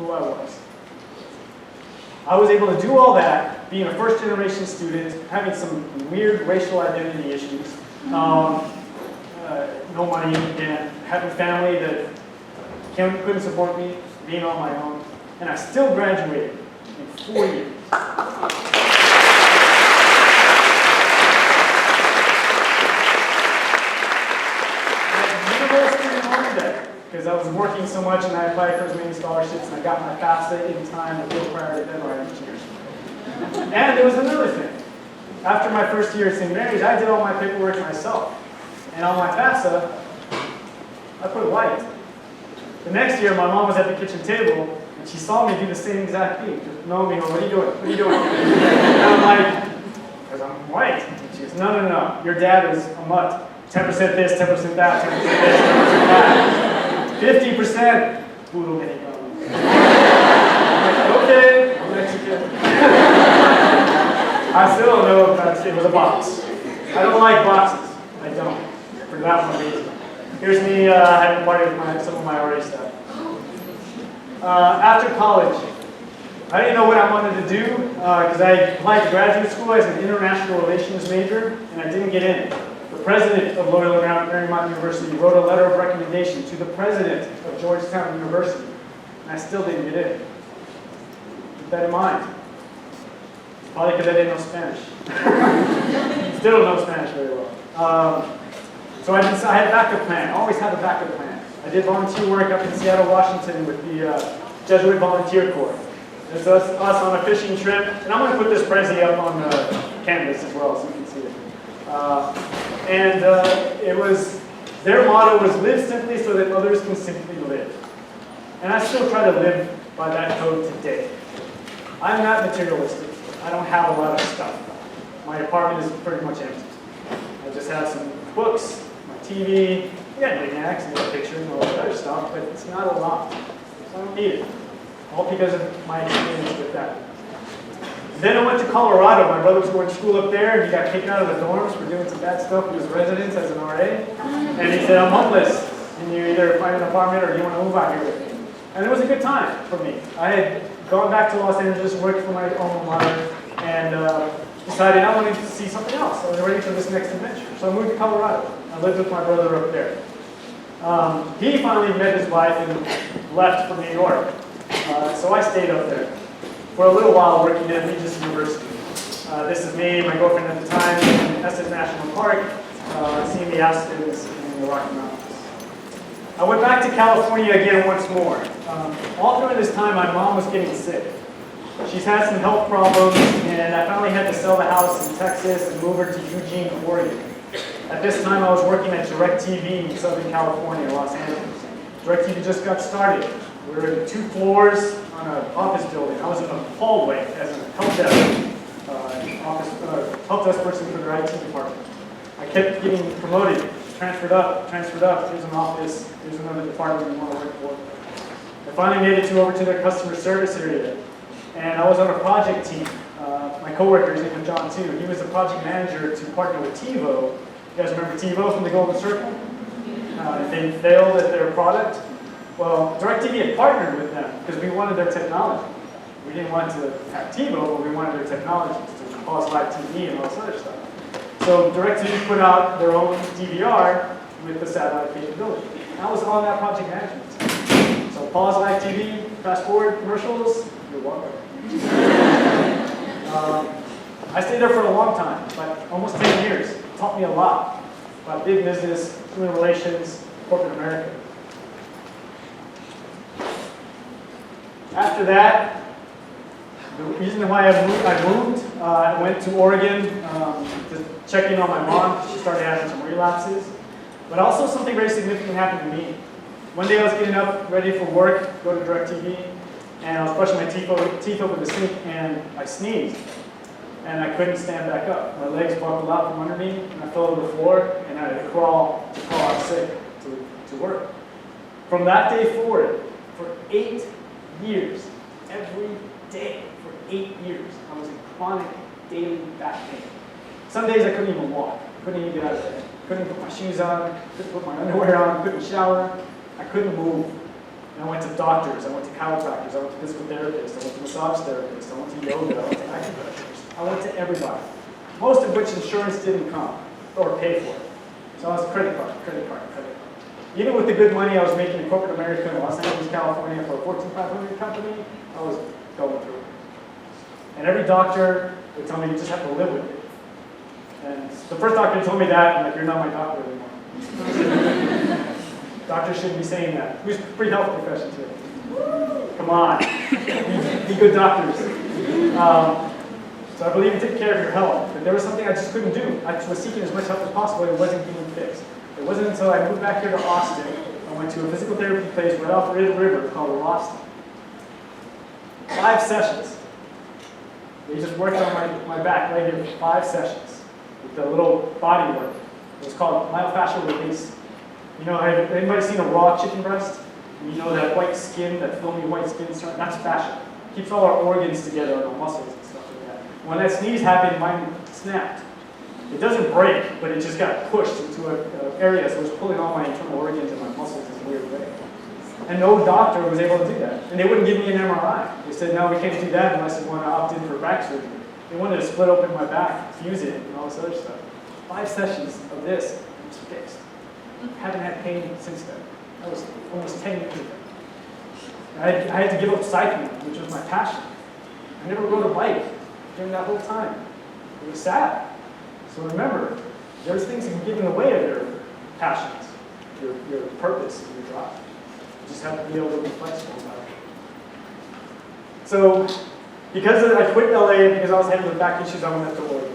who I was. I was able to do all that, being a first-generation student, having some weird racial identity issues, no money, and having family that couldn't support me, being on my own, and I still graduated in 4 years. Because I was working so much and I applied for as many scholarships and I got my FAFSA in time a little prior to deadline each year. And there was another thing. After my first year at St. Mary's, I did all my paperwork myself. And on my FAFSA, I put white. The next year, my mom was at the kitchen table and she saw me do the same exact thing. Just, no, Mino, what are you doing? What are you doing? And I'm like, because I'm white. And she goes, no, no, no, your dad is a mutt. 10% this, 10% that, 10% this, 10% that. 50% poodle getting going. I'm like, okay, I'm Mexican. I still don't know if it was a box. I don't like boxes. I don't. For that one reason. Here's me having a party with some of my RA staff. After college, I didn't know what I wanted to do because I applied to graduate school as an international relations major and I didn't get in. The president of Loyola Marymount University wrote a letter of recommendation to the president of Georgetown University, and I still didn't get in. Keep that in mind. Probably because I didn't know Spanish. Still don't know Spanish very well. So I had a backup plan. I always had a backup plan. I did volunteer work up in Seattle, Washington with the Jesuit Volunteer Corps. It's us on a fishing trip, and I'm going to put this Prezi up on the canvas as well so you can see it. It was, their motto was live simply so that others can simply live. And I still try to live by that code today. I'm not materialistic. I don't have a lot of stuff. My apartment is pretty much empty. I just have some books, my TV, I got knickknacks and a picture and all that other stuff, but it's not a lot. So I don't need it. All because of my experience with that. Then I went to Colorado. My brother was going to school up there, and he got kicked out of the dorms for doing some bad stuff with his residence as an RA. And he said, I'm homeless, and you either find an apartment or you want to move out here with me. And it was a good time for me. I had gone back to Los Angeles, worked for my alma mater, and decided I wanted to see something else. I was ready for this next adventure. So I moved to Colorado. I lived with my brother up there. He finally met his wife and left for New York. So I stayed up there for a little while working at Regis University. This is me, my girlfriend at the time, in Estes National Park, seeing the Astons in the Rocky Mountains. I went back to California again once more. All during this time, my mom was getting sick. She's had some health problems, and I finally had to sell the house in Texas and move her to Eugene, Oregon. At this time, I was working at DirecTV in Southern California, Los Angeles. DirecTV just got started. We were in 2 floors on an office building. I was in a hallway as a help desk person for their IT department. I kept getting promoted, transferred up. Here's an office, here's another department you want to work for. I finally made it over to their customer service area. And I was on a project team. My coworker, his name was John too. He was the project manager to partner with TiVo. You guys remember TiVo from the Golden Circle? They failed at their product. Well, DirecTV had partnered with them because we wanted their technology. We didn't want to have TiVo, but we wanted their technology to pause live TV and all this other stuff. So DirecTV put out their own DVR with the satellite capability. I was on that project management team. So pause live TV, fast forward commercials, you're welcome. I stayed there for a long time, like almost 10 years. It taught me a lot about big business, human relations, corporate America. After that, the reason why I moved, I went to Oregon to check in on my mom. She started having some relapses. But also something very significant happened to me. One day I was getting up, ready for work, go to DirecTV, and I was brushing my teeth over the sink, and I sneezed. And I couldn't stand back up. My legs buckled out from under me, and I fell to the floor, and I had to crawl out sick to work. From that day forward, for 8 years, every day, for 8 years, I was in chronic daily back pain. Some days I couldn't even walk, couldn't even get out of bed, couldn't put my shoes on, couldn't put my underwear on, couldn't shower, I couldn't move. And I went to doctors, I went to chiropractors, I went to physical therapists, I went to massage therapists, I went to yoga, I went to acupuncturists. I went to everybody, most of which insurance didn't come or pay for it. So I was credit card. Even with the good money I was making in corporate America in Los Angeles, California for a Fortune 500 company, I was going through it. And every doctor would tell me, you just have to live with it. And the first doctor told me that, I'm like, you're not my doctor anymore. Doctors shouldn't be saying that. Who's pre-health professions here? Come on, be good doctors. So I believe in taking care of your health, but there was something I just couldn't do. I was seeking as much help as possible, it wasn't getting fixed. It wasn't until I moved back here to Austin, I went to a physical therapy place right off the river called Austin. 5 sessions. They just worked on my back right here for 5 sessions with a little body work. It was called myofascial release. You know, have anybody seen a raw chicken breast? You know that white skin, that filmy white skin, that's fascia. It keeps all our organs together, our muscles and stuff like that. When that sneeze happened, mine snapped. It doesn't break, but it just got pushed into an area, so it was pulling all my internal organs and my muscles in a weird way. And no doctor was able to do that. And they wouldn't give me an MRI. They said, no, we can't do that unless you want to opt in for back surgery. They wanted to split open my back, fuse it, and all this other stuff. 5 sessions of this, it was fixed. I haven't had pain since then. That was almost 10 years ago. I had to give up cycling, which was my passion. I never rode a bike during that whole time. It was sad. So remember, there's things that can get in the way of your passions, your purpose, and your drive. You just have to be able to be flexible about it. So, because I quit LA, because I was having the back issues, I went up to Oregon.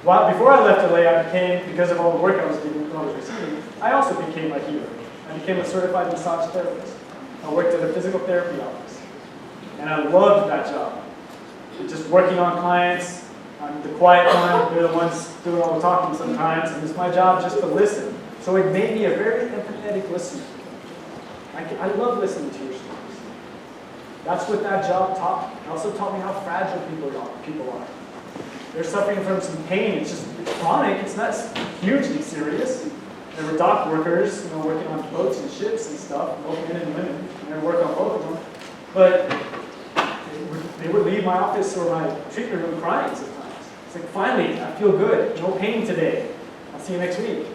Before I left LA, I became, because of all the work I was receiving, I also became a healer. I became a certified massage therapist. I worked at a physical therapy office. And I loved that job. Just working on clients. I'm the quiet one, they're the ones doing all the talking sometimes, and it's my job just to listen. So it made me a very empathetic listener. I love listening to your stories. That's what that job taught me. It also taught me how fragile people are. They're suffering from some pain. It's chronic. It's not hugely serious. There were dock workers, working on boats and ships and stuff, both men and women, and I worked on both of them. But they would leave my office or my treatment room crying sometimes. It's like, finally, I feel good. No pain today. I'll see you next week.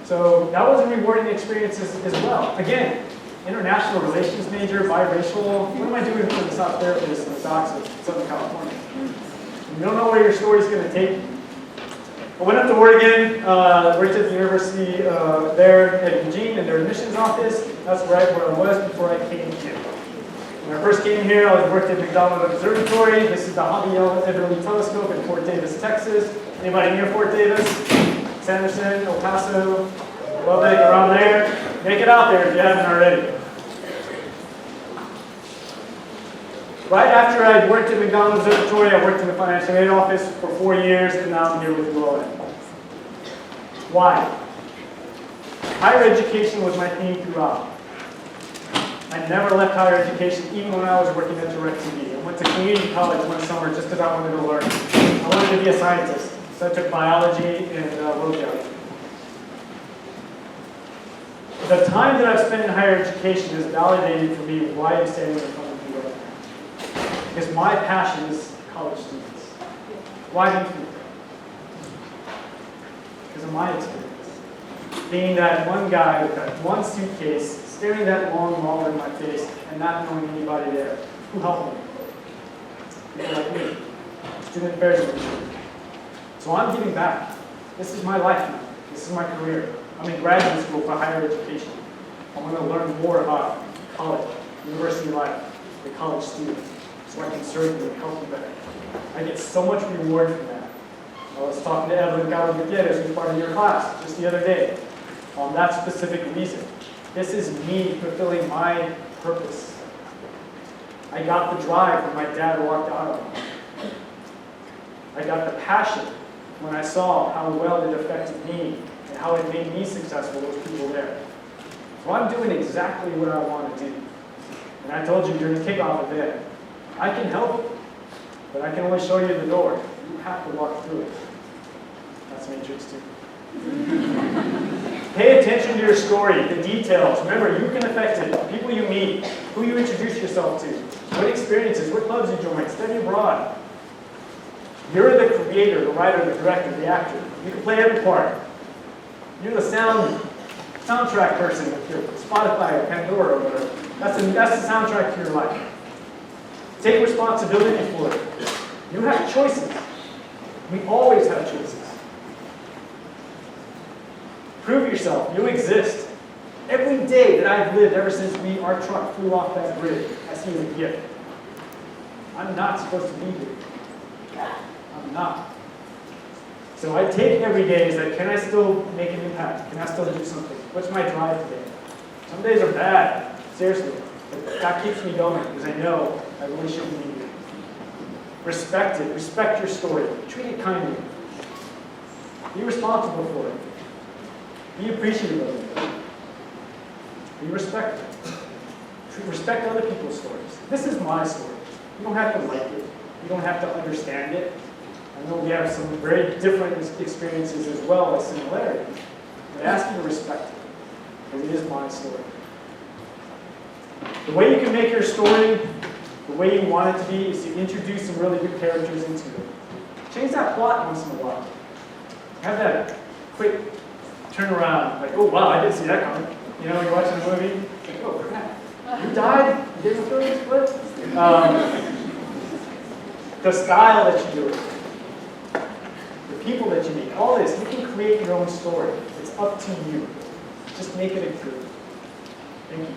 So that was a rewarding experience as well. Again, international relations major, biracial. What am I doing for the South therapist in the docks of Southern California? You don't know where your story's going to take you. I went up to Oregon, worked at the university there at Eugene in their admissions office. That's right where I was before I came here. When I first came here, I worked at McDonald Observatory. This is the Hubble Eberly Telescope in Fort Davis, Texas. Anybody near Fort Davis? Sanderson, El Paso, Lubbock, around there? Make it out there if you haven't already. Right after I worked at McDonald Observatory, I worked in the financial aid office for 4 years, and now I'm here with ULM. Why? Higher education was my theme throughout. I never left higher education, even when I was working at DirecTV. I went to community college one summer just because I wanted to learn. I wanted to be a scientist, so I took biology and road geography. The time that I've spent in higher education has validated for me why I'm standing in front of you right now. Because my passion is college students. Why do you think that? Because of my experience. Being that one guy with that one suitcase, staring that long wall in my face, and not knowing anybody there. Who helped me? People like me. Student affairs administrator. So I'm giving back. This is my life now. This is my career. I'm in graduate school for higher education. I want to learn more about college, university life, the college student, so I can serve you and help you better. I get so much reward from that. I was talking to Evelyn Gallagher, who's part of your class, just the other day, on that specific reason. This is me fulfilling my purpose. I got the drive when my dad walked out on me. I got the passion when I saw how well it affected me and how it made me successful, those people there. So I'm doing exactly what I want to do. And I told you during the kickoff event, I can help you, but I can only show you the door. You have to walk through it. That's Matrix 2. Pay attention to your story, the details. Remember, you can affect it. The people you meet, who you introduce yourself to, what experiences, what clubs you join, study abroad. You're the creator, the writer, the director, the actor. You can play every part. You're the soundtrack person with your Spotify or Pandora or whatever. That's the soundtrack to your life. Take responsibility for it. You have choices. We always have choices. Prove yourself. You exist. Every day that I've lived ever since our truck flew off that bridge, I see it as a gift. I'm not supposed to be here. I'm not. So I take every day as like, can I still make an impact? Can I still do something? What's my drive today? Some days are bad, seriously. But that keeps me going because I know I really shouldn't be here. Respect it. Respect your story. Treat it kindly. Be responsible for it. Be appreciative of it. Be respectful. Respect other people's stories. This is my story. You don't have to like it. You don't have to understand it. I know we have some very different experiences as well as similarities. But I ask you to respect it, because it is my story. The way you can make your story the way you want it to be is to introduce some really good characters into it. Change that plot once in a while. Have that quick turnaround, like, oh wow, I didn't see that coming. You know, you're watching a movie, like, oh crap, you died? You didn't feel this split? The style that you do it, the people that you meet, all this, you can create your own story. It's up to you. Just make it a good. Thank you.